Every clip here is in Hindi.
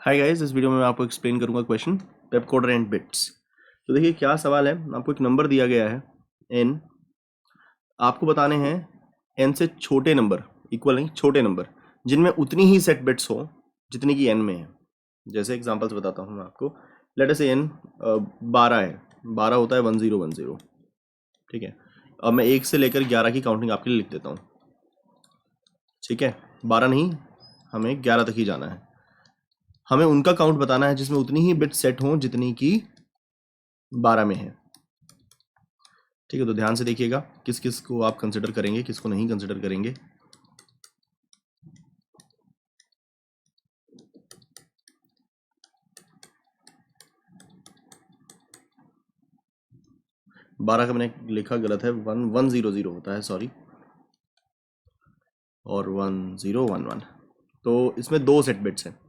हाय गाइस, इस वीडियो में मैं आपको एक्सप्लेन करूंगा question Pep coder and bits. तो देखिए क्या सवाल है। आपको एक नंबर दिया गया है n। आपको बताने हैं n से छोटे नंबर, इक्वल नहीं, छोटे नंबर जिनमें उतनी ही सेट बिट्स हो जितनी कि n में है। जैसे एग्जांपल्स बताता हूँ मैं आपको। लेट अस से n 12 है, 12 होता है 1010। ठीक है, अब मैं 1 से लेकर 11 की काउंटिंग आपके लिए लिख देता हूँ। ठीक है, 12 नहीं, हमें 11 तक ही जाना है। हमें उनका काउंट बताना है जिसमें उतनी ही बिट सेट हों जितनी कि 12 में है। ठीक है, तो ध्यान से देखिएगा किस किस को आप कंसिडर करेंगे, किसको नहीं कंसिडर करेंगे। बारह का मैंने लिखा गलत है, 1100 होता है, सॉरी, और 1011। तो इसमें दो सेट बिट्स हैं।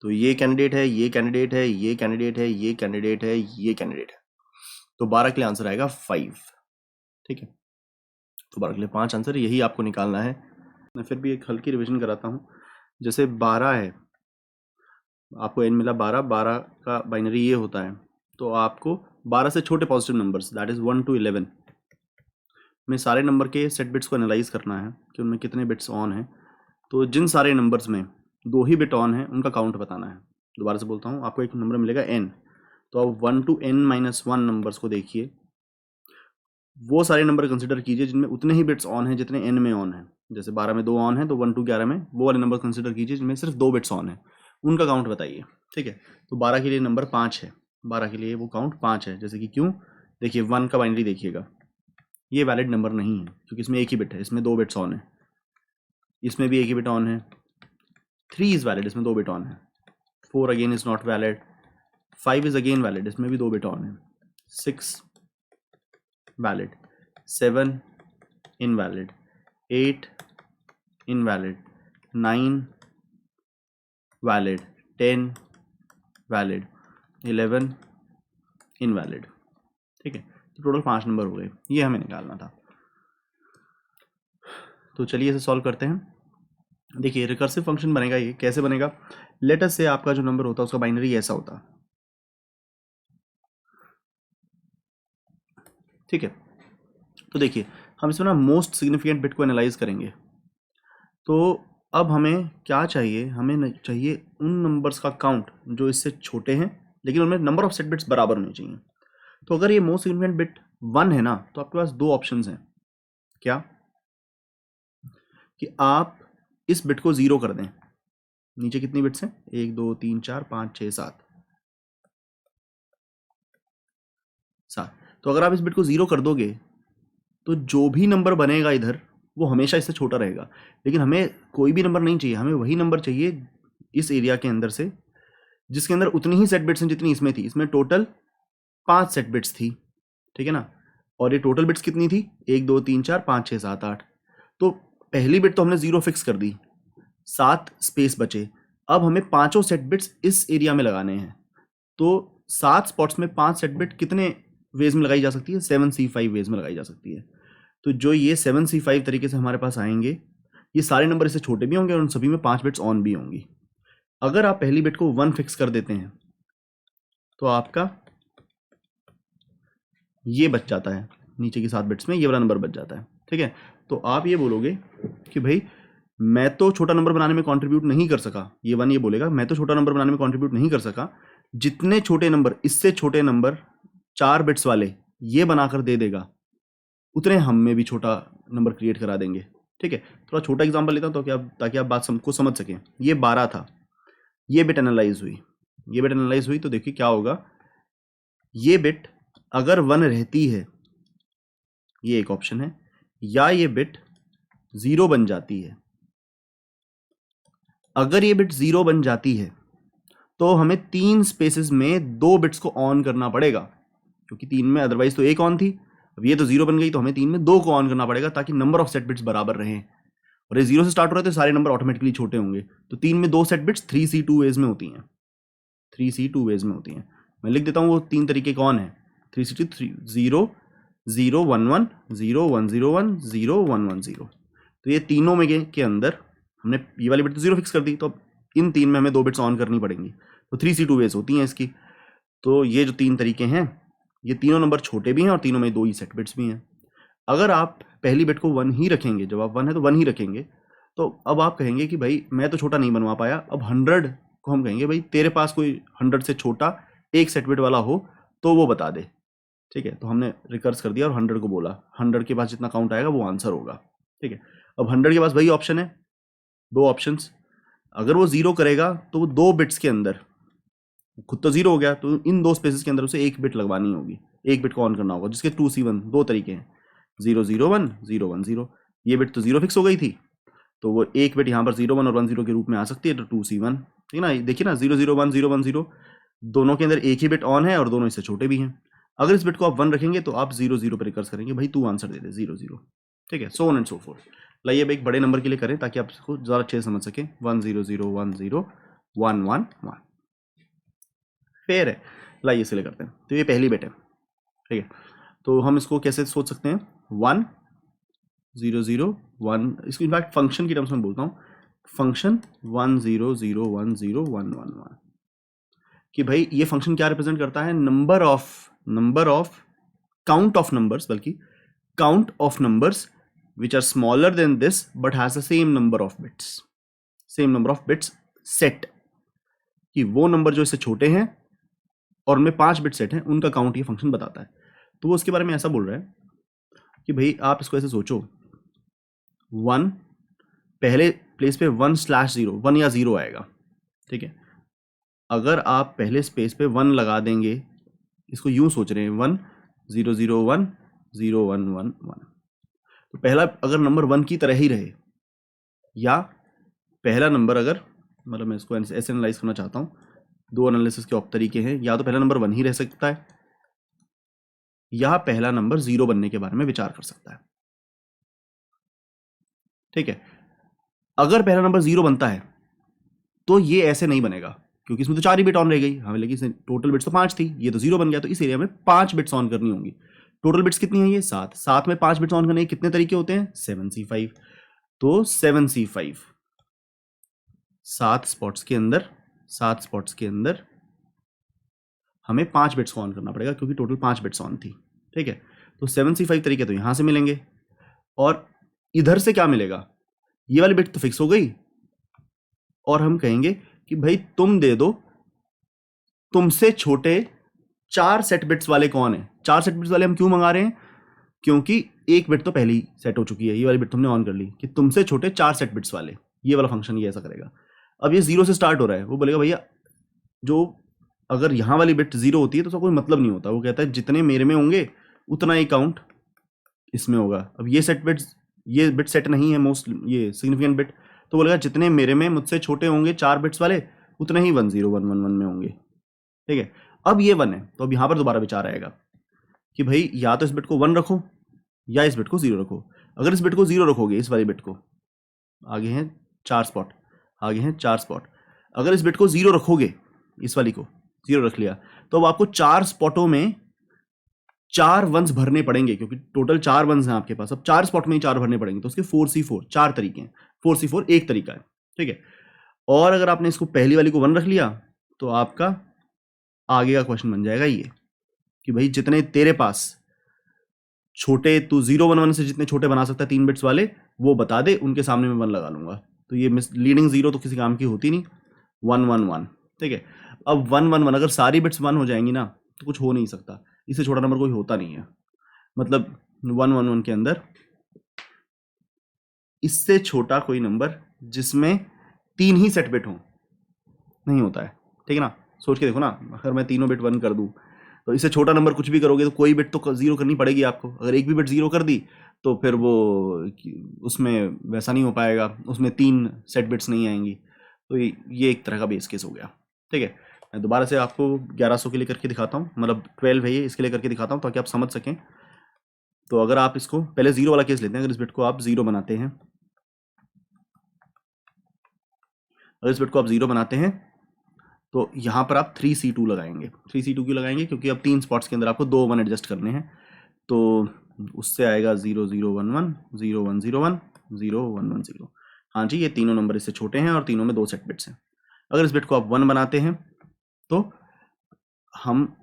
तो ये कैंडिडेट है, ये कैंडिडेट है, ये कैंडिडेट है, ये कैंडिडेट है, ये कैंडिडेट है। तो 12 के लिए आंसर आएगा 5। ठीक है, तो 12 के लिए 5 आंसर, यही आपको निकालना है। मैं फिर भी एक हल्की रिवीजन कराता हूँ। जैसे 12 है, आपको n मिला 12, 12 का बाइनरी ये होता है। तो आपको 12 से छोटे positive numbers, that is 1 to 11 में सारे नंबर के सेट बिट्स को एनालाइज करना है कि उनमें कितने बिट्स ऑन हैं। तो जिन सारे नंबर्स में 2 ही बिट ऑन है उनका काउंट बताना है। दोबारा से बोलता हूँ, आपको एक नंबर मिलेगा n, तो आप 1 to n-1 नंबर्स को देखिए। वो सारे नंबर कंसिडर कीजिए जिनमें उतने ही बिट्स ऑन हैं जितने n में ऑन है। जैसे 12 में 2 ऑन है, तो 1 to 11 में वो वाले नंबर कंसिडर कीजिए जिनमें सिर्फ 2 बिट्स ऑन है, उनका काउंट बताइए। ठीक है, तो 12 के लिए नंबर 5 है, 12 के लिए वो काउंट 5 है। जैसे कि क्यों, देखिए 1 का बाइनरी देखिएगा, ये वैलिड नंबर नहीं है क्योंकि इसमें एक ही बिट है, इसमें 2 बिट्स ऑन है। इसमें भी एक ही बिट ऑन है। 3 इज वैलिड, इसमें 2 बिट ऑन है। 4 again is not valid. 5 is again valid, इसमें भी 2 बिट ऑन है। 6 valid. 7 invalid. 8 invalid. 9 valid. 10 valid. 11 invalid. ठीक है, तो टोटल 5 नंबर हो गए, ये हमें निकालना था। तो चलिए इसे सॉल्व करते हैं। देखिए रिकर्सिव फंक्शन बनेगा, ये कैसे बनेगा। लेट अस से आपका जो नंबर होता है उसका बाइनरी ऐसा होता। ठीक है, तो देखिए हम इसमें ना मोस्ट सिग्निफिकेंट बिट को एनालाइज करेंगे। तो अब हमें क्या चाहिए, हमें चाहिए उन नंबर्स का काउंट जो इससे छोटे हैं लेकिन उनमें नंबर ऑफ सेट बिट्स बराबर होने चाहिए। तो अगर ये मोस्ट सिग्निफिकेंट बिट 1 है ना, तो आपके पास दो ऑप्शंस हैं। क्या कि आप इस बिट को 0 कर दें। नीचे कितनी बिट्स हैं, 1 2 3 4 5 6 7 7। तो अगर आप इस बिट को 0 कर दोगे तो जो भी नंबर बनेगा इधर वो हमेशा इससे छोटा रहेगा। लेकिन हमें कोई भी नंबर नहीं चाहिए, हमें वही नंबर चाहिए इस एरिया के अंदर से जिसके अंदर उतनी ही सेट बिट्स हैं जितनी इसमें थी। इसमें टोटल 5 सेट बिट्स थी, ठीक है ना। और ये टोटल बिट्स कितनी थी, 1 2 3 4 5 6 7 8। तो पहली बिट तो हमने 0 फिक्स कर दी, 7 स्पेस बचे। अब हमें पांचों सेट बिट्स इस एरिया में लगाने हैं। तो 7 स्पॉट्स में 5 सेट बिट कितने वेज में लगाई जा सकती है, 7C5 वेज में लगाई जा सकती है। तो जो ये 7C5 तरीके से हमारे पास आएंगे, ये सारे नंबर इससे छोटे भी होंगे और उन सभी में 5 बिट्स ऑन भी होंगी। अगर आप पहली बिट को 1 फिक्स कर देते हैं तो आपका ये बच जाता है, नीचे की 7 बिट्स में ये वाला नंबर बच जाता है। ठीक है, तो आप ये बोलोगे कि भाई मैं तो छोटा नंबर बनाने में कंट्रीब्यूट नहीं कर सका, ये 1 ये बोलेगा मैं तो छोटा नंबर बनाने में कंट्रीब्यूट नहीं कर सका, जितने छोटे नंबर, इससे छोटे नंबर 4 बिट्स वाले ये बनाकर दे देगा उतने हम में भी छोटा नंबर क्रिएट करा देंगे। ठीक है, थोड़ा छोटा एग्जांपल लेता हूँ तो क्या, ताकि आप बात को समझ सकें। ये 12 था, ये बिट एनालाइज हुई, ये बिट एनालाइज हुई, तो देखिए क्या होगा। ये बिट अगर 1 रहती है, ये एक ऑप्शन है, या ये बिट 0 बन जाती है। अगर ये बिट 0 बन जाती है तो हमें 3 स्पेसेस में 2 बिट्स को ऑन करना पड़ेगा, क्योंकि 3 में अदरवाइज तो 1 ऑन थी। अब ये तो 0 बन गई तो हमें 3 में 2 को ऑन करना पड़ेगा ताकि नंबर ऑफ सेट बिट्स बराबर रहें। और ये 0 से स्टार्ट हो रहा है तो सारे नंबर ऑटोमेटिकली छोटे होंगे। तो 3 में 2 सेट बिट्स 3C2 वेज में होती हैं, 3C2 वेज में होती हैं। मैं लिख देता हूँ वो 3 तरीके कौन है। 3C2 0 0 1 1 0 1 0 1 0 1 1 0। तो ये तीनों में के अंदर हमने ये वाली बिट तो 0 फिक्स कर दी, तो इन 3 में हमें 2 बिट्स ऑन करनी पड़ेंगी, तो 3C2 वेज होती हैं इसकी। तो ये जो 3 तरीके हैं, ये तीनों नंबर छोटे भी हैं और तीनों में 2 ही सेट बिट्स भी हैं। अगर आप पहली बिट को 1 ही रखेंगे, जवाब 1 है तो 1 ही रखेंगे, तो अब आप कहेंगे कि भाई मैं तो छोटा नहीं बनवा पाया, अब 100 को हम कहेंगे भाई तेरे पास कोई 100 से छोटा एक सेट बिट वाला हो तो वो बता दे, ठीक है। तो हमने रिकर्स कर दिया और 100 को बोला, 100 के पास जितना काउंट आएगा वो आंसर होगा, ठीक है। अब 100 के पास वही ऑप्शन है, 2 ऑप्शंस, अगर वो 0 करेगा तो वो 2 बिट्स के अंदर, खुद तो 0 हो गया तो इन 2 स्पेसेस के अंदर उसे 1 बिट लगवानी होगी, 1 बिट को ऑन करना होगा, जिसके 2C1 2 तरीके हैं, 001 010। ये बिट तो 0 फिक्स हो गई थी, तो वो 1 बिट यहाँ पर 01 और 10 के रूप में आ सकती है, तो 2C1, ठीक है ना। देखिए ना 001 010 दोनों के अंदर एक ही बिट ऑन है और दोनों इससे छोटे भी हैं। अगर इस बिट को आप 1 रखेंगे तो आप 00 पर रिकर्स करेंगे, भाई तू आंसर दे दे 00, ठीक है, सो ऑन एंड सो फोर्थ। लाइए अब एक बड़े नंबर के लिए करें ताकि आप इसको ज़्यादा अच्छे से समझ सकें। 1 0 0 1 0 1 1 1, फेयर है। लाइए इसके लिए करते हैं, तो ये पहली बिट है, ठीक है। तो हम इसको कैसे सोच सकते हैं, 1 0 0 1, इसको इनफैक्ट फंक्शन की टर्म्स में बोलता हूँ, फंक्शन 1 0 0 1 0 1 1 1, कि भाई ये फंक्शन क्या रिप्रेजेंट करता है, number of count of numbers, बल्कि count of numbers which are smaller than this but has the same number of bits set, कि वो नंबर जो इससे छोटे हैं और उनमें 5 बिट सेट हैं, उनका काउंट ये फंक्शन बताता है। तो वो उसके बारे में ऐसा बोल रहा है कि भाई आप इसको ऐसे सोचो, 1 पहले प्लेस पे 1/0 1 या 0 आएगा, ठीक है। अगर आप पहले स्पेस पे 1 लगा देंगे, इसको यूं सोच रहे हैं 1 0 0 1 0 1 1 1, तो पहला अगर नंबर 1 की तरह ही रहे, या पहला नंबर अगर, मतलब मैं इसको ऐसे एनालाइज करना चाहता हूँ, 2 एनालिसिस के तरीके हैं, या तो पहला नंबर 1 ही रह सकता है, या पहला नंबर 0 बनने के बारे में विचार कर सकता है, ठीक है। अगर पहला नंबर 0 बनता है तो ये ऐसे नहीं बनेगा, क्योंकि इसमें तो 4 ही बिट ऑन रह गई हमें, लेकिन टोटल बिट्स तो 5 थी, ये तो 0 बन गया, तो इस एरिया में 5 बिट्स ऑन करनी होंगी। टोटल बिट्स कितनी है, ये 7, 7 में 5 बिट्स ऑन करने के कितने तरीके होते हैं, 7C5, तो 7C5 7 स्पॉट्स के अंदर हमें 5 बिट्स को ऑन करना पड़ेगा, क्योंकि टोटल 5 बिट्स ऑन थी, ठीक है। तो 7C5 तरीके तो यहां से मिलेंगे, और इधर से क्या मिलेगा, ये वाली बिट तो फिक्स हो गई, और हम कहेंगे कि भाई तुम दे दो तुमसे छोटे 4 सेट बिट्स वाले कौन है। 4 सेट बिट्स वाले हम क्यों मंगा रहे हैं, क्योंकि एक बिट तो पहले ही सेट हो चुकी है, ये वाली बिट तुमने ऑन कर ली, कि तुमसे छोटे 4 सेट बिट्स वाले, ये वाला फंक्शन ये ऐसा करेगा। अब ये 0 से स्टार्ट हो रहा है, वो बोलेगा भैया जो अगर यहाँ वाली बिट 0 होती है तो उसका कोई मतलब नहीं होता, वो कहता है जितने मेरे में होंगे उतना ही काउंट इसमें होगा। अब ये बिट सेट नहीं है मोस्ट, ये सिग्निफिकेंट बिट, तो बोलेगा जितने मेरे में मुझसे छोटे होंगे 4 बिट्स वाले, उतने ही 1 0 1 1 1 में होंगे, ठीक है। अब ये 1 है, तो अब यहाँ पर दोबारा विचार आएगा कि भाई या तो इस बिट को 1 रखो या इस बिट को 0 रखो। अगर इस बिट को 0 रखोगे, इस वाली बिट को, आगे हैं 4 स्पॉट, आगे हैं 4 स्पॉट, अगर इस बिट को 0 रखोगे, इस वाली को 0 रख लिया, तो अब आपको 4 स्पॉटों में 4 वंस भरने पड़ेंगे, क्योंकि टोटल 4 वंस हैं आपके पास, अब 4 स्पॉट में ही 4 भरने पड़ेंगे, तो उसके 4C4 4 तरीके हैं, 4C4 एक तरीका है, ठीक है। और अगर आपने इसको पहली वाली को 1 रख लिया, तो आपका आगे का क्वेश्चन बन जाएगा ये कि भाई जितने तेरे पास छोटे, तू 0 1 1 से जितने छोटे बना सकता है 3 बिट्स वाले, वो बता दे, उनके सामने मैं 1 लगा लूंगा। तो ये लीडिंग 0 तो किसी काम की होती नहीं, 1 1 1, ठीक है। अब 1 1 1 अगर सारी बिट्स 1 हो जाएंगी ना, तो कुछ हो नहीं सकता, इससे छोटा नंबर कोई होता नहीं है। मतलब 1 1 1 के अंदर इससे छोटा कोई नंबर जिसमें 3 ही सेट बिट हो नहीं होता है, ठीक है ना। सोच के देखो ना, अगर मैं तीनों बिट 1 कर दूं, तो इससे छोटा नंबर कुछ भी करोगे तो कोई बिट तो 0 करनी पड़ेगी आपको। अगर एक भी बिट 0 कर दी तो फिर वो उसमें वैसा नहीं हो पाएगा, उसमें 3 सेट बिट्स नहीं आएंगी। तो ये एक तरह का बेस केस हो गया, ठीक है। मैं दोबारा से आपको 1100 के लिए करके दिखाता हूँ, मतलब 12 है ये, इसके लिए करके दिखाता हूँ ताकि आप समझ सकें। तो अगर आप इसको पहले 0 वाला केस लेते हैं, अगर इस बिट को आप 0 बनाते हैं, अगर इस बिट को आप 0 बनाते हैं तो यहाँ पर आप 3C2 लगाएंगे। 3C2 क्यों लगाएंगे, क्योंकि अब 3 स्पॉट्स के अंदर आपको 2 1 एडजस्ट करने हैं, तो उससे आएगा 0 0 1 1 0 1 0 1 0 1 1 0। हाँ जी, ये तीनों नंबर इससे छोटे हैं और तीनों में 2 सेट बिट्स हैं। अगर इस बिट को आप 1 बनाते हैं तो हम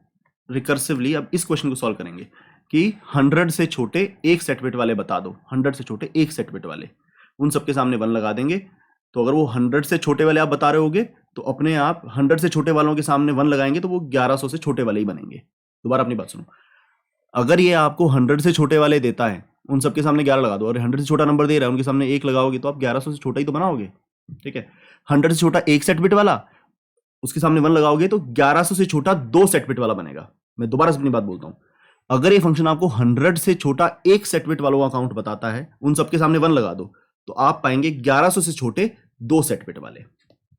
रिकर्सिवली अब इस क्वेश्चन को सॉल्व करेंगे कि 100 से छोटे एक सेट बिट वाले बता दो, 100 से छोटे एक सेट बिट वाले, उन सबके सामने 1 लगा देंगे। तो अगर वो 100 से छोटे वाले आप बता रहे होगे तो अपने आप 100 से छोटे वालों के सामने 1 लगाएंगे तो वो 1100 से छोटे वाले ही बनेंगे। दोबारा अपनी बात सुनो, अगर ये आपको 100 से छोटे वाले देता है उन सबके सामने 11 लगा दो, और 100 से छोटा नंबर दे रहा है उनके सामने 1 लगाओगे तो आप 1100 से छोटा ही तो बनाओगे। ठीक है, 100 से छोटा एक सेट बिट वाला, उसके सामने 1 लगाओगे तो 1100 से छोटा 2 सेट बिट वाला बनेगा। मैं दोबारा से अपनी बात बोलता हूं, अगर ये फंक्शन आपको 100 से छोटा एक सेट बिट वालों का काउंट बताता है, उन सबके सामने 1 लगा दो तो आप पाएंगे 1100 से छोटे 2 सेट बिट वाले।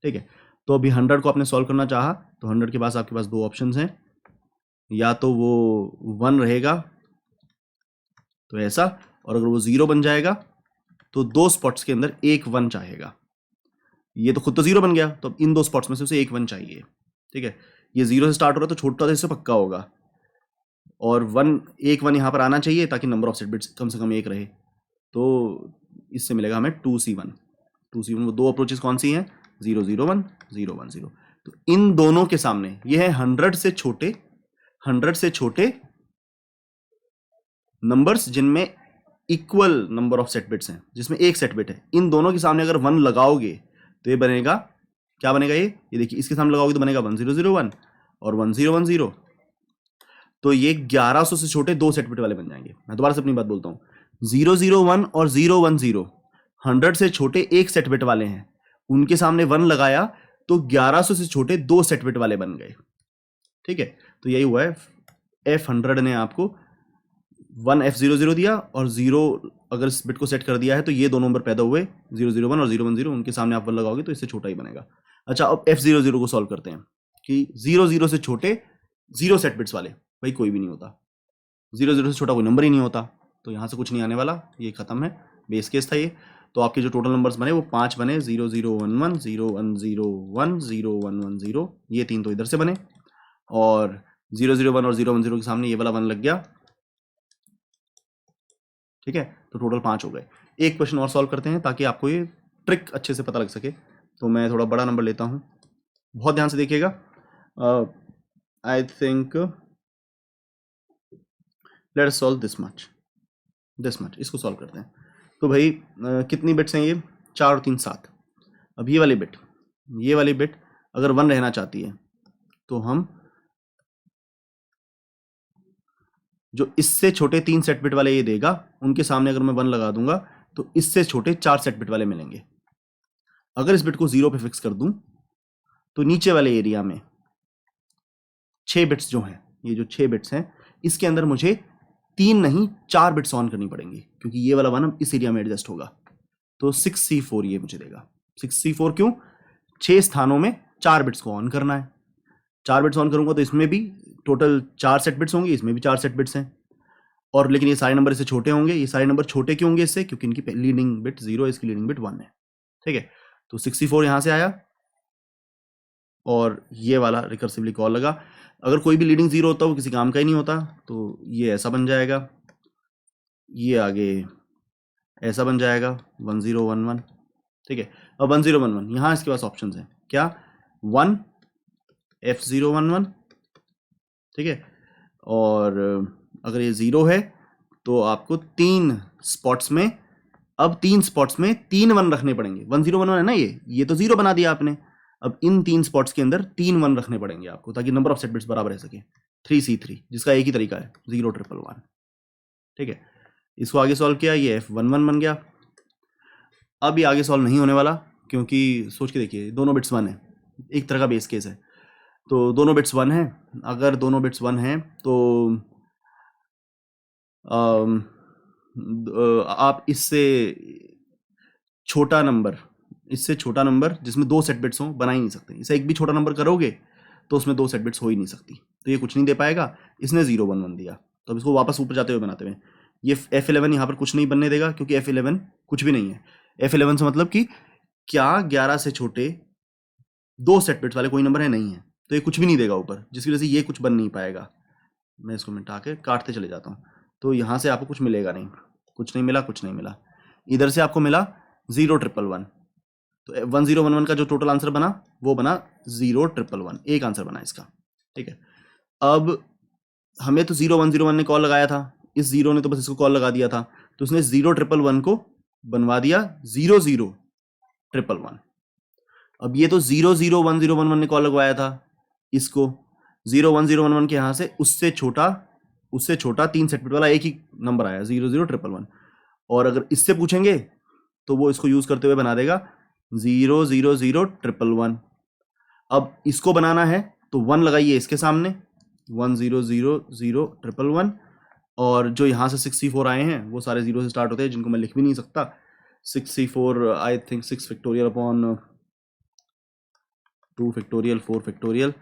ठीक है, तो अभी 100 को आपने सॉल्व करना चाहा तो 100 के पास आपके पास 2 ऑप्शंस हैं, या तो वो 1 रहेगा तो ऐसा, और अगर वो 0 बन जाएगा तो 2 स्पॉट्स के अंदर एक 1 चाहेगा। ये तो खुद तो 0 बन गया, तो अब इन 2 स्पॉट्स में से उसे एक 1 चाहिए। ठीक है, ये 0 से स्टार्ट हो रहा है तो छोटा तो इससे पक्का होगा, और 1 एक 1 यहाँ पर आना चाहिए ताकि नंबर ऑफ सेट बिट्स कम से कम एक रहे। तो इससे मिलेगा हमें 2C1। 2C1 वो 2 अप्रोचेस कौन सी हैं, 0 0 1 0 1 0। तो इन दोनों के सामने ये है 100 से छोटे नंबर्स जिनमें equal number of set bits हैं, जिसमें एक सेट बिट है। इन दोनों के सामने अगर 1 लगाओगे तो ये बनेगा, क्या बनेगा, ये देखिए इसके सामने लगाओगे तो बनेगा 1 0 0 1 और 1 0 1 0। तो ये 1100 से छोटे 2 सेट बिट वाले बन जाएंगे। मैं दोबारा से अपनी बात बोलता हूं, 0 0 1 और 0 1 0 100 से छोटे एक सेट बिट वाले हैं, उनके सामने 1 लगाया तो 1100 से छोटे 2 सेट बिट वाले बन गए। ठीक है, तो यही हुआ है, F100 ने आपको 1 F00 दिया और 0 अगर इस बिट को सेट कर दिया है तो ये दो नंबर पैदा हुए 001 और 010, उनके सामने आप 1 लगाओगे तो इससे छोटा ही बनेगा। अच्छा, अब F00 को सॉल्व करते हैं कि 00 से छोटे 0 सेट बिट्स वाले, भाई कोई भी नहीं होता, 00 से छोटा कोई नंबर ही नहीं होता, तो यहाँ से कुछ नहीं आने वाला, ये खत्म है, बेस केस था ये। तो आपके जो टोटल नंबर्स बने वो 5 बने, 0 0 1 1 0 1 0 1 0 1 1 0, ये 3 तो इधर से बने, और 0 0 1 और 0 1 0 के सामने ये वाला 1 लग गया। ठीक है, तो टोटल 5 हो गए। एक क्वेश्चन और सॉल्व करते हैं ताकि आपको ये ट्रिक अच्छे से पता लग सके। तो मैं थोड़ा बड़ा नंबर लेता हूँ, बहुत ध्यान से देखिएगा। I think let us solve this much, इसको सॉल्व करते हैं। तो भाई कितनी बिट्स हैं ये, 4 और 3 7। अब ये वाली बिट अगर 1 रहना चाहती है तो हम जो इससे छोटे 3 सेट बिट वाले ये देगा, उनके सामने अगर मैं 1 लगा दूंगा तो इससे छोटे 4 सेट बिट वाले मिलेंगे। अगर इस बिट को 0 पे फिक्स कर दूं तो नीचे वाले एरिया में 6 बिट्स जो हैं, ये जो 6 बिट्स हैं, इसके अंदर मुझे 3 नहीं 4 बिट्स ऑन करनी पड़ेंगी, क्योंकि ये वाला 1 इस एरिया में एडजस्ट होगा। तो 6C4 ये मुझे देगा। 6C4 क्यों, 6 स्थानों में 4 बिट्स को ऑन करना है। 4 बिट्स ऑन करूंगा तो इसमें भी टोटल 4 सेट बिट्स होंगे, इसमें भी 4 सेट बिट्स हैं, और लेकिन ये सारे नंबर इससे छोटे होंगे। ये सारे नंबर छोटे क्यों होंगे इससे, क्योंकि इनकी लीडिंग बिट 0 है, इसकी लीडिंग बिट 1 है। ठीक है, तो 64 यहां से आया और ये वाला रिकर्सिवली कॉल लगा। अगर कोई भी लीडिंग 0 होता वो किसी काम का ही नहीं होता, तो ये ऐसा बन जाएगा, ये आगे ऐसा बन जाएगा 1 0 1 1। ठीक है, अब 1 0 1 1 यहाँ इसके पास ऑप्शंस हैं क्या, 1 F0 1 1। ठीक है, और अगर ये 0 है तो आपको 3 स्पॉट्स में, अब 3 स्पॉट्स में 3 1 रखने पड़ेंगे। 1 0 1 1 है ना, ये तो 0 बना दिया आपने। अब इन 3 स्पॉट्स के अंदर 3 1 रखने पड़ेंगे आपको, ताकि नंबर ऑफ सेट बिट्स बराबर रह सके। 3C3, जिसका एक ही तरीका है, 0 1 1 1। ठीक है, इसको आगे सॉल्व किया, ये F11 बन गया। अब ये आगे सॉल्व नहीं होने वाला, क्योंकि सोच के देखिए दोनों बिट्स 1 है, एक तरह का बेस केस है, तो दोनों बिट्स 1 है। अगर दोनों बिट्स 1 हैं तो आप इससे छोटा नंबर जिसमें 2 सेट बिट्स हों बना ही नहीं सकते। इसे एक भी छोटा नंबर करोगे तो उसमें 2 सेट बिट्स हो ही नहीं सकती, तो ये कुछ नहीं दे पाएगा। इसने 0 1 1 दिया, तो अब इसको वापस ऊपर जाते हुए बनाते हुए ये F11 यहाँ पर कुछ नहीं बनने देगा, क्योंकि F11 कुछ भी नहीं है। F11 से मतलब कि क्या 11 से छोटे 2 सेट बिट्स वाले कोई नंबर है, नहीं है, तो ये कुछ भी नहीं देगा ऊपर, जिसकी वजह से ये कुछ बन नहीं पाएगा। मैं इसको मिटा के काटते चले जाता हूँ, तो यहाँ से आपको कुछ मिलेगा नहीं, कुछ नहीं मिला। इधर से आपको मिला 0 1 1 1, तो 1011 का जो टोटल आंसर बना वो बना 0111, एक आंसर बना इसका। ठीक है, अब हमें तो 0101 ने कॉल लगाया था, इस जीरो ने तो बस इसको कॉल लगा दिया था, तो उसने 0111 को बनवा दिया 00111। अब ये तो 001011 ने कॉल लगवाया था इसको, 01011 के यहां से उससे छोटा 3 सेट बिट वाला एक ही नंबर आया 00111। और अगर इससे पूछेंगे तो वो इसको यूज करते हुए बना देगा 000111। अब इसको बनाना है तो 1 लगाइए इसके सामने 100011, और जो यहाँ से 64 आए हैं वो सारे जीरो से स्टार्ट होते हैं, जिनको मैं लिख भी नहीं सकता। 64 I think 6 factorial upon 2 factorial 4 factorial,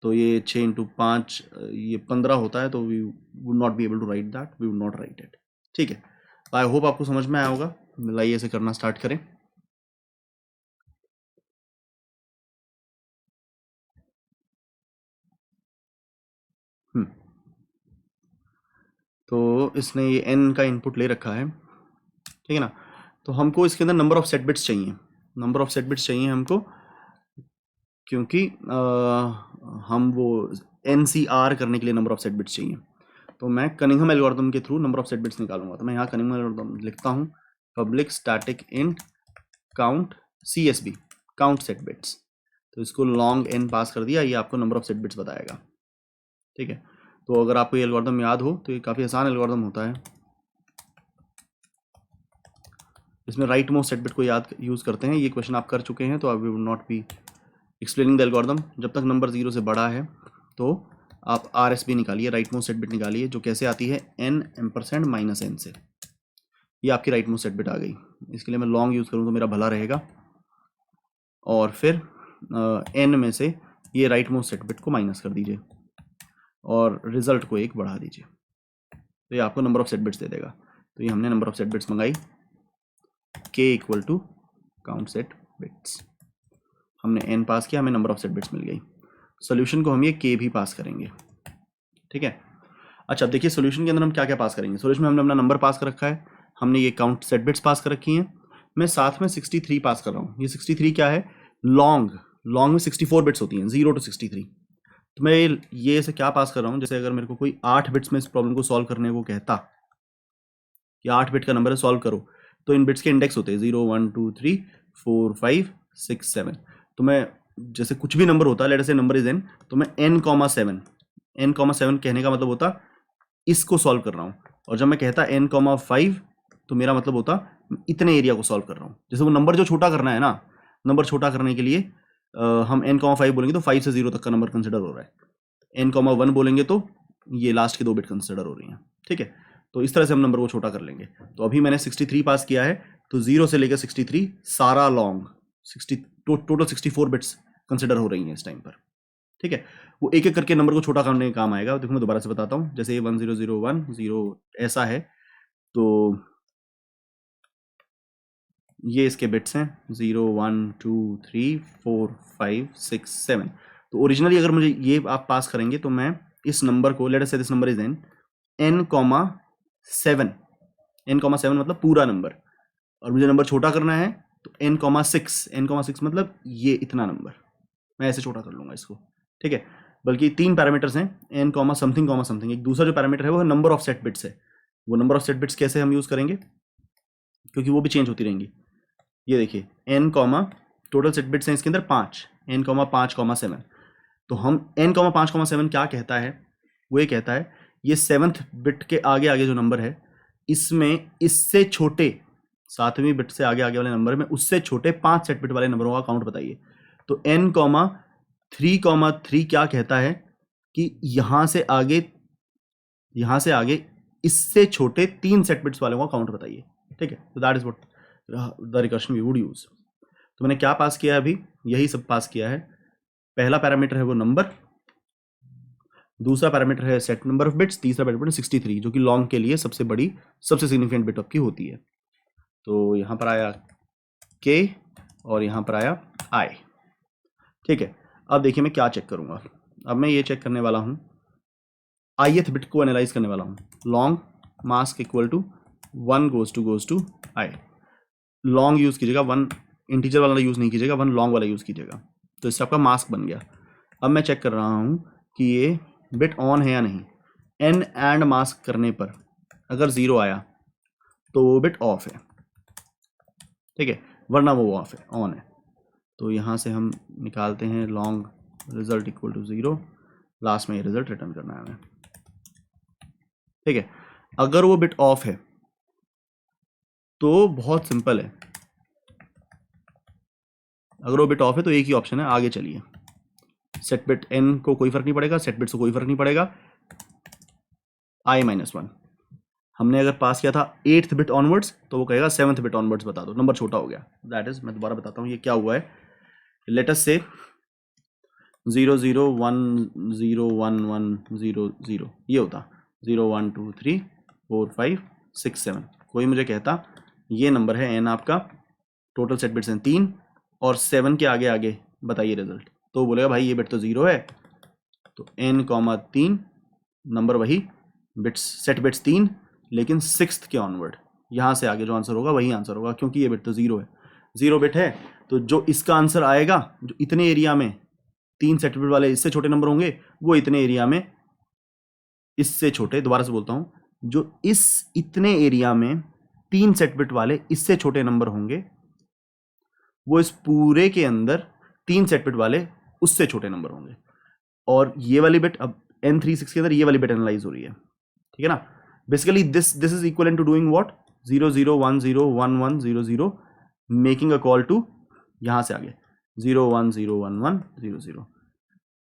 तो ये 6 इंटू 5 ये 15 होता है, तो we would not be able to write that, we would not write it. ठीक है, आई होप आपको समझ में आया होगा। लाइए ऐसे करना स्टार्ट करें। तो इसने ये n का इनपुट ले रखा है, ठीक है ना। तो हमको इसके अंदर नंबर ऑफ सेट बिट्स चाहिए, नंबर ऑफ सेट बिट्स चाहिए हमको, क्योंकि हम वो NCR करने के लिए नंबर ऑफ सेट बिट्स चाहिए। तो मैं कनिंघम एल्गोरिथम के through number of set bits निकालूंगा। तो मैं यहाँ कनिंघम एल्गोरिथम लिखता हूँ, public static int count CSB, count set bits. तो इसको लॉन्ग n पास कर दिया, ये आपको नंबर ऑफ सेट बिट्स बताएगा। ठीक है, तो अगर आपको ये एल्गोरिथम याद हो तो ये काफ़ी आसान एल्गोरिथम होता है। इसमें राइट मोस्ट सेट बिट को यूज़ करते हैं। ये क्वेश्चन आप कर चुके हैं, तो I will not be explaining the algorithm. जब तक नंबर 0 से बड़ा है तो आप RSB निकालिए, राइट मोस्ट सेट बिट निकालिए, जो कैसे आती है n -n से। ये आपकी राइट मोस्ट सेट बिट आ गई। इसके लिए मैं लॉन्ग यूज़ करूँ तो मेरा भला रहेगा, और फिर n में से ये राइट मोस्ट सेट बिट को माइनस कर दीजिए और रिजल्ट को 1 बढ़ा दीजिए, तो ये आपको नंबर ऑफ सेट बिट्स दे देगा। तो ये हमने नंबर ऑफ सेट बिट्स मंगाई, k equal to count set bits. हमने n पास किया, हमें नंबर ऑफ सेट बिट्स मिल गई। सॉल्यूशन को हम ये k भी पास करेंगे। ठीक है, अच्छा अब देखिए सॉल्यूशन के अंदर हम क्या क्या पास करेंगे। सॉल्यूशन में हमने अपना नंबर पास कर रखा है, हमने ये काउंट सेट बिट्स पास कर रखी हैं, मैं साथ में 63 पास कर रहा हूँ। ये 63 क्या है, लॉन्ग में 64 बिट्स होती हैं 0 to 63। तो मैं ये ऐसे क्या पास कर रहा हूँ, जैसे अगर मेरे को कोई 8 बिट्स में इस प्रॉब्लम को सॉल्व करने को कहता कि 8 बिट का नंबर है, सॉल्व करो, तो इन बिट्स के इंडेक्स होते हैं 0 1 2 3 4 5 6 7। तो मैं जैसे कुछ भी नंबर होता है, लेट से नंबर इज n, तो मैं n,7 कहने का मतलब होता इसको सॉल्व कर रहा हूँ। और जब मैं कहता n,5 तो मेरा मतलब होता इतने एरिया को सॉल्व कर रहा हूँ। जैसे वो नंबर जो छोटा करना है ना, नंबर छोटा करने के लिए हम n,5 बोलेंगे तो 5 से 0 तक का नंबर कंसिडर हो रहा है, n,1 बोलेंगे तो ये लास्ट की 2 बिट कंसिडर हो रही हैं। ठीक है, तो इस तरह से हम नंबर को छोटा कर लेंगे। तो अभी मैंने 63 पास किया है, तो 0 से लेकर 63 सारा लॉन्ग टोटल 64 बिट्स कंसिडर हो रही हैं इस टाइम पर। ठीक है, वो एक एक करके नंबर को छोटा करने का काम आएगा। देखो मैं दोबारा से बताता हूँ, जैसे ये 1001 ऐसा है, तो ये इसके बिट्स हैं 0 1 2 3 4 5 6 7। तो ओरिजिनली अगर मुझे ये आप पास करेंगे तो मैं इस नंबर को, लेट अस से दिस नंबर इज n,7 मतलब पूरा नंबर, और मुझे नंबर छोटा करना है तो n,6 मतलब ये इतना नंबर, मैं ऐसे छोटा कर लूंगा इसको। ठीक है, बल्कि 3 पैरामीटर्स हैं, n, समथिंग। एक दूसरा जो पैरामीटर है वो है नंबर ऑफ सेट बिट्स है। वो नंबर ऑफ सेट बिट्स कैसे हम यूज़ करेंगे, क्योंकि वो भी चेंज होती रहेंगी। ये देखिए n, टोटल सेट बिट्स हैं इसके अंदर 5, n,5,7। तो हम n,5,7 क्या कहता है, वो ये कहता है ये 7th बिट के आगे आगे जो नंबर है, इसमें इससे छोटे 7वीं बिट से आगे आगे वाले नंबर में उससे छोटे 5 सेट बिट वाले नंबरों का काउंट बताइए। तो n,3,3 क्या कहता है कि यहां से आगे इससे छोटे 3 सेट बिट्स वालों का काउंट बताइए। ठीक है, तो that is what the recursion we would use. तो मैंने क्या पास किया है अभी, यही सब पास किया है। पहला पैरामीटर है वो नंबर, दूसरा पैरामीटर है सेट नंबर ऑफ बिट्स, तीसरा पैरामीटर 63 जो कि लॉन्ग के लिए सबसे बड़ी सबसे सिग्निफिकेंट बिट आपकी होती है। तो यहाँ पर आया k और यहाँ पर आया i। ठीक है, अब देखिए मैं क्या चेक करूँगा। अब मैं ये चेक करने वाला हूँ, ith बिट को एनालाइज करने वाला हूँ। Long mask equal to 1 goes to i। Long use कीजिएगा, 1 इंटीजर वाला यूज़ नहीं कीजिएगा, 1 लॉन्ग वाला यूज़ कीजिएगा। तो इससे आपका मास्क बन गया। अब मैं चेक कर रहा हूँ कि ये बिट ऑन है या नहीं। एन एंड मास्क करने पर अगर 0 आया तो वो बिट ऑफ है, ठीक है, वरना वो ऑफ है, ऑन है। तो यहाँ से हम निकालते हैं long result equal to 0, last में ये रिजल्ट रिटर्न करना है हमें, ठीक है। अगर वो बिट ऑफ है तो बहुत सिंपल है, अगर वो बिट ऑफ है तो एक ही ऑप्शन है, आगे चलिए। सेट बिट एन को कोई फर्क नहीं पड़ेगा, सेट बिट से कोई फर्क नहीं पड़ेगा, i-1 हमने अगर पास किया था 8th बिट ऑनवर्ड्स तो वो कहेगा 7th बिट ऑनवर्ड्स बता दो, नंबर छोटा हो गया। दैट इज, मैं दोबारा बताता हूँ ये क्या हुआ है। लेट अस से 0 0 1 0 1 1 0 0 ये होता 0 1 2 3 4 5 6 7। कोई मुझे कहता ये नंबर है एन आपका, टोटल सेट बिट्स हैं 3 और 7 के आगे आगे बताइए रिजल्ट, तो बोलेगा भाई ये बिट तो 0 है, तो n, 3 नंबर वही, बिट्स सेट बिट्स 3 लेकिन 6th के ऑनवर्ड, यहाँ से आगे जो आंसर होगा वही आंसर होगा, क्योंकि ये बिट तो 0 है, 0 बिट है। तो जो इसका आंसर आएगा, जो इतने एरिया में 3 सेट बिट वाले इससे छोटे नंबर होंगे, वो इतने एरिया में इससे छोटे, दोबारा से बोलता हूँ, जो इस इतने एरिया में 3 सेट बिट वाले इससे छोटे नंबर होंगे, वो इस पूरे के अंदर 3 सेट बिट वाले उससे छोटे नंबर होंगे। और ये वाली बिट अब n36 के अंदर ये वाली बिट एनालाइज हो रही है, ठीक है ना। Basically this is equal to doing what, 0 0 1 0 1 1 0 0 making a call to यहाँ से आगे 0 1 0 1 1 0 0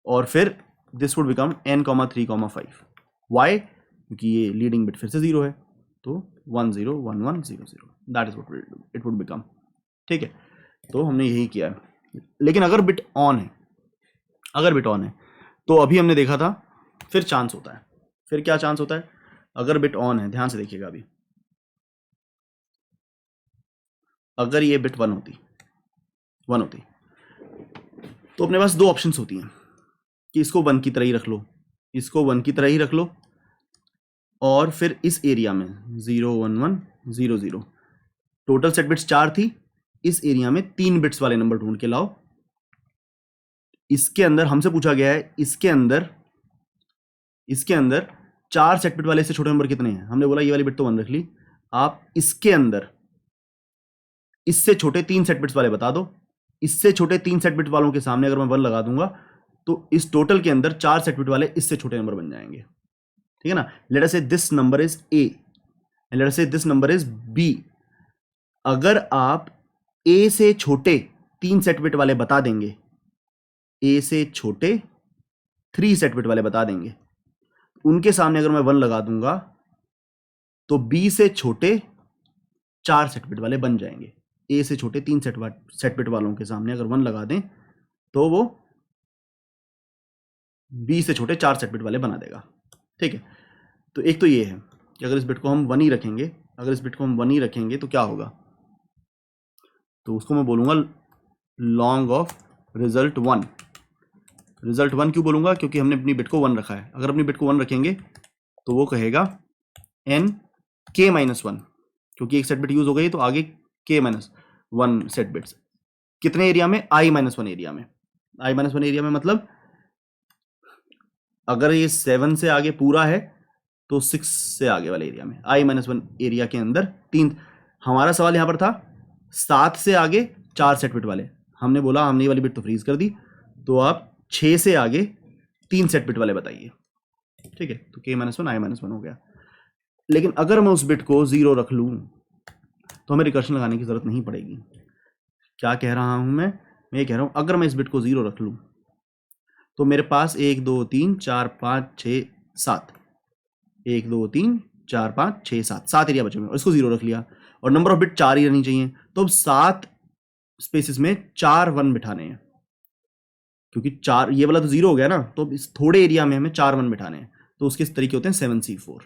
और फिर this would become n, 3, 5। Why? क्योंकि ये लीडिंग बिट फिर से 0 है, तो 1 0 1 1 0 0 that is what it would become, ठीक है। तो हमने यही किया है। लेकिन अगर बिट ऑन है, अगर बिट ऑन है तो अभी हमने देखा था फिर चांस होता है। फिर क्या चांस होता है? अगर बिट ऑन है, ध्यान से देखिएगा, अभी अगर ये बिट 1 होती तो अपने पास 2 ऑप्शंस होती हैं कि इसको 1 की तरह ही रख लो, इसको 1 की तरह ही रख लो, और फिर इस एरिया में 0 1 1 0 0 टोटल सेट बिट्स 4 थी, इस एरिया में 3 बिट्स वाले नंबर ढूंढ के लाओ। इसके अंदर हमसे पूछा गया है, इसके अंदर 4 सेट बिट वाले से छोटे नंबर कितने हैं? हमने बोला ये वाली बिट तो 1 रख ली। आप इसके अंदर इससे छोटे 3 सेट बिट्स वाले बता दो। इससे छोटे 3 सेट बिट वालों के सामने अगर मैं 1 लगा दूंगा तो इस टोटल के अंदर 4 सेट बिट वाले इससे छोटे नंबर बन जाएंगे, ठीक है ना। लेट अस से this number is A and let us से दिस नंबर इज बी। अगर आप ए से छोटे 3 सेट बिट वाले बता देंगे, ए से छोटे 3 सेट बिट वाले बता देंगे, उनके सामने अगर मैं 1 लगा दूंगा तो बी से छोटे 4 सेट बिट वाले बन जाएंगे। ए से छोटे 3 सेट बिट वालों के सामने अगर 1 लगा दें तो वो बी से छोटे 4 सेट बिट वाले बना देगा, ठीक है। तो एक तो ये है कि अगर इस बिट को हम 1 ही रखेंगे, अगर इस बिट को हम 1 ही रखेंगे तो क्या होगा, तो उसको मैं बोलूंगा लॉन्ग ऑफ रिजल्ट 1। रिजल्ट 1 क्यों बोलूंगा? क्योंकि हमने अपनी बिट को 1 रखा है। अगर अपनी बिट को 1 रखेंगे तो वो कहेगा n k-1, क्योंकि एक सेट बिट यूज हो गई तो आगे k-1 सेट बिट्स कितने एरिया में? i-1 एरिया में। i-1 एरिया में मतलब अगर ये 7 से आगे पूरा है तो 6 से आगे वाले एरिया में, i-1 एरिया के अंदर 3। हमारा सवाल यहां पर था 7 से आगे 4 सेट बिट वाले, हमने बोला हमने ये वाली बिट तो फ्रीज कर दी, तो आप 6 से आगे 3 सेट बिट वाले बताइए, ठीक है। तो k-1 i-1 हो गया। लेकिन अगर मैं उस बिट को 0 रख लूं तो हमें रिकर्शन लगाने की जरूरत नहीं पड़ेगी। क्या कह रहा हूं मैं ये कह रहा हूं अगर मैं इस बिट को 0 रख लूं तो मेरे पास 1 2 3 4 5 6 7 1 2 3 4 5 6 7 एरिया बचे हुए और इसको 0 रख लिया और नंबर ऑफ बिट 4 ही रहनी चाहिए, तो अब 7 स्पेसिस में 4 1 बिठाने हैं, क्योंकि 4 ये वाला तो 0 हो गया ना, तो इस थोड़े एरिया में हमें 4 1 बिठाने हैं, तो उसके इस तरीके होते हैं 7C4।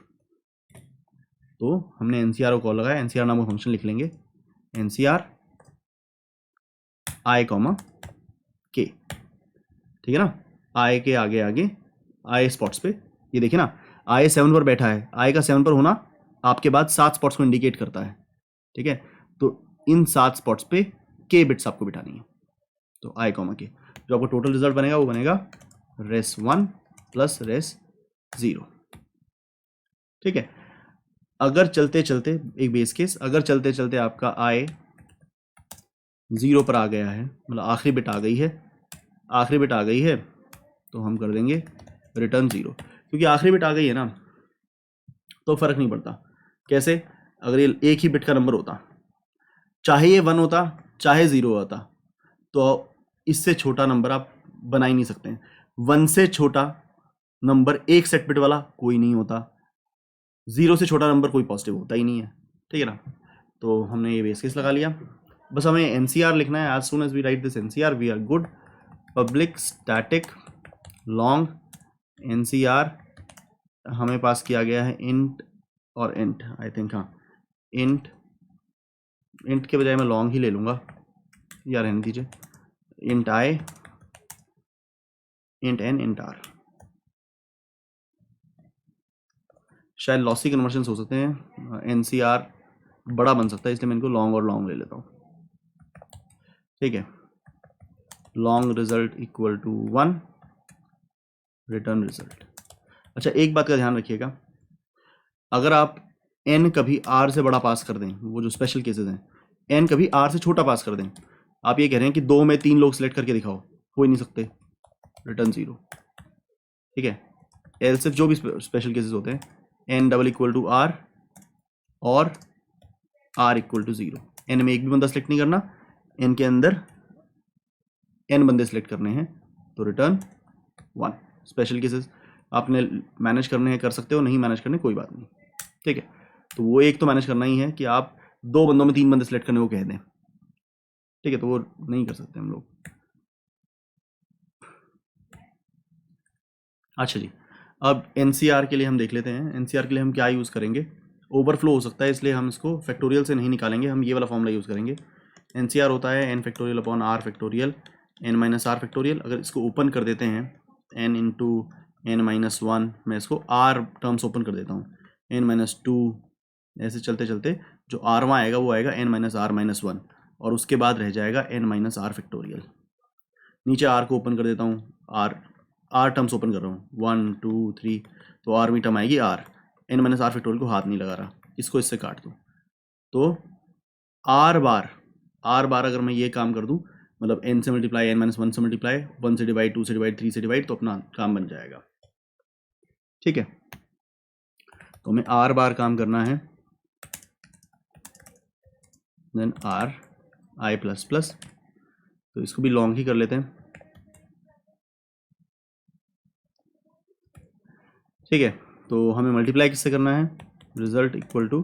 तो हमने NCR को कॉल लगाया, NCR नाम का फंक्शन लिख लेंगे, NCR i, k, ठीक है ना। i के आगे आगे i स्पॉट्स पे, ये देखिए ना i 7 पर बैठा है, i का 7 पर होना आपके बाद 7 स्पॉट्स को इंडिकेट करता है, ठीक है। तो इन 7 स्पॉट्स पे के बिट्स आपको बिठानी है, तो आई कॉमा के। जो आपको टोटल रिजल्ट बनेगा वो बनेगा रेस 1 प्लस रेस 0। ठीक है, अगर चलते चलते एक बेस केस, अगर चलते चलते आपका आई 0 पर आ गया है, मतलब आखिरी बिट आ गई है, आखिरी बिट आ गई है, तो हम कर देंगे रिटर्न 0, क्योंकि आखिरी बिट आ गई है ना तो फर्क नहीं पड़ता। कैसे, अगर ये एक ही बिट का नंबर होता, चाहे ये 1 होता चाहे 0 होता, तो इससे छोटा नंबर आप बना ही नहीं सकते हैं। 1 से छोटा नंबर एक सेट बिट वाला कोई नहीं होता, 0 से छोटा नंबर कोई पॉजिटिव होता ही नहीं है। ठीक है ना, तो हमने ये बेस केस लगा लिया। बस हमें एनसीआर लिखना है। As soon as we write this NCR we are good. Public static long NCR हमें पास किया गया है इंट और इंट, आई थिंक, हाँ इंट के बजाय मैं लॉन्ग ही ले लूँगा, या रहने दीजिए, int I, int N, int R. शायद लॉसी कन्वर्शन हो सकते हैं, एनसीआर बड़ा बन सकता है, इसलिए मैं इनको लॉन्ग और लॉन्ग ले लेता हूँ। ठीक है, long result equal to 1, return result. अच्छा, एक बात का ध्यान रखिएगा, अगर आप n कभी r से बड़ा पास कर दें, वो जो स्पेशल केसेस हैं, n कभी r से छोटा पास कर दें, आप ये कह रहे हैं कि 2 में 3 लोग सिलेक्ट करके दिखाओ, हो ही नहीं सकते, रिटर्न 0। ठीक है, एल सिर्फ जो भी स्पेशल केसेस होते हैं, n double equal to r और r इक्वल टू 0, n में एक भी बंदा सिलेक्ट नहीं करना, n के अंदर n बंदे सिलेक्ट करने हैं, तो रिटर्न 1। स्पेशल केसेस आपने मैनेज करने हैं, कर सकते हो, नहीं मैनेज करने कोई बात नहीं। ठीक है, तो वो एक तो मैनेज करना ही है कि आप 2 बंदों में 3 बंदे सिलेक्ट करने को कह दें। ठीक है, तो वो नहीं कर सकते हम लोग। अच्छा जी, अब एनसीआर के लिए हम देख लेते हैं। एनसीआर के लिए हम क्या यूज़ करेंगे, ओवरफ्लो हो सकता है, इसलिए हम इसको फैक्टोरियल से नहीं निकालेंगे, हम ये वाला फॉर्मूला यूज़ करेंगे। एनसीआर होता है n factorial upon r factorial, n minus R factorial. अगर इसको ओपन कर देते हैं, n इंटू n माइनस 1, मैं इसको r टर्म्स ओपन कर देता हूँ, n माइनस 2, ऐसे चलते चलते जो r आएगा वो आएगा n माइनस आर माइनस 1, और उसके बाद रह जाएगा n माइनस आर फैक्टोरियल। नीचे r को ओपन कर देता हूँ, r टर्म्स ओपन कर रहा हूँ, 1 2 3, तो r में टर्म आएगी r, n minus R factorial को हाथ नहीं लगा रहा, इसको इससे काट दूँ, तो r बार अगर मैं ये काम कर दूँ, मतलब n से मल्टीप्लाई, n माइनस 1 से मल्टीप्लाई, 1 से डिवाइड, 2 से डिवाइड, 3 से डिवाइड, तो अपना काम बन जाएगा। ठीक है, तो हमें r बार काम करना है, then r i plus plus, तो इसको भी लॉन्ग ही कर लेते हैं। ठीक है, तो हमें मल्टीप्लाई किससे करना है, result equal to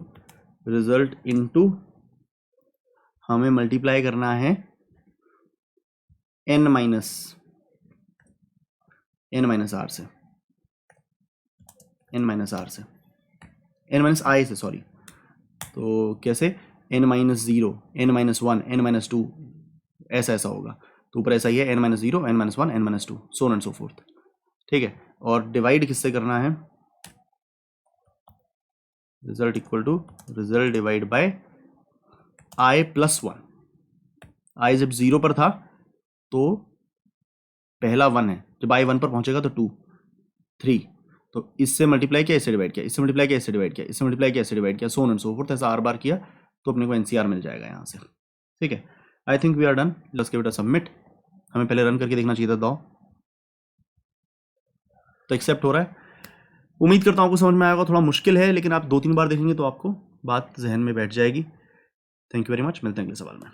result into, हमें मल्टीप्लाई करना है n माइनस आर से, n माइनस आई से, सॉरी। तो कैसे, n minus 0, n minus 1, n minus 2, ऐसा होगा, तो ऊपर ऐसा ही है, n minus 0, n minus 1, n minus 2, so on and so forth. ठीक है, और डिवाइड किससे करना है, result equal to result divide by i plus 1। i जब 0 पर था तो पहला 1 है, जब i 1 पर पहुंचेगा तो 2 3, तो इससे मल्टीप्लाई किया, इससे डिवाइड किया, इससे मल्टीप्लाई किया, इससे डिवाइड किया, इससे मल्टीप्लाई किया, इससे डिवाइड किया, सो ऑन एंड सो फोर्थ, ऐसा r बार किया तो अपने को एनसीआर मिल जाएगा यहाँ से। ठीक है, I think we are done. Let's give it a submit. हमें पहले रन करके देखना चाहिए था, दाओ तो एक्सेप्ट हो रहा है। उम्मीद करता हूँ आपको समझ में आएगा, थोड़ा मुश्किल है, लेकिन आप 2-3 बार देखेंगे तो आपको बात जहन में बैठ जाएगी। थैंक यू वेरी मच, मिलते हैं अगले सवाल में।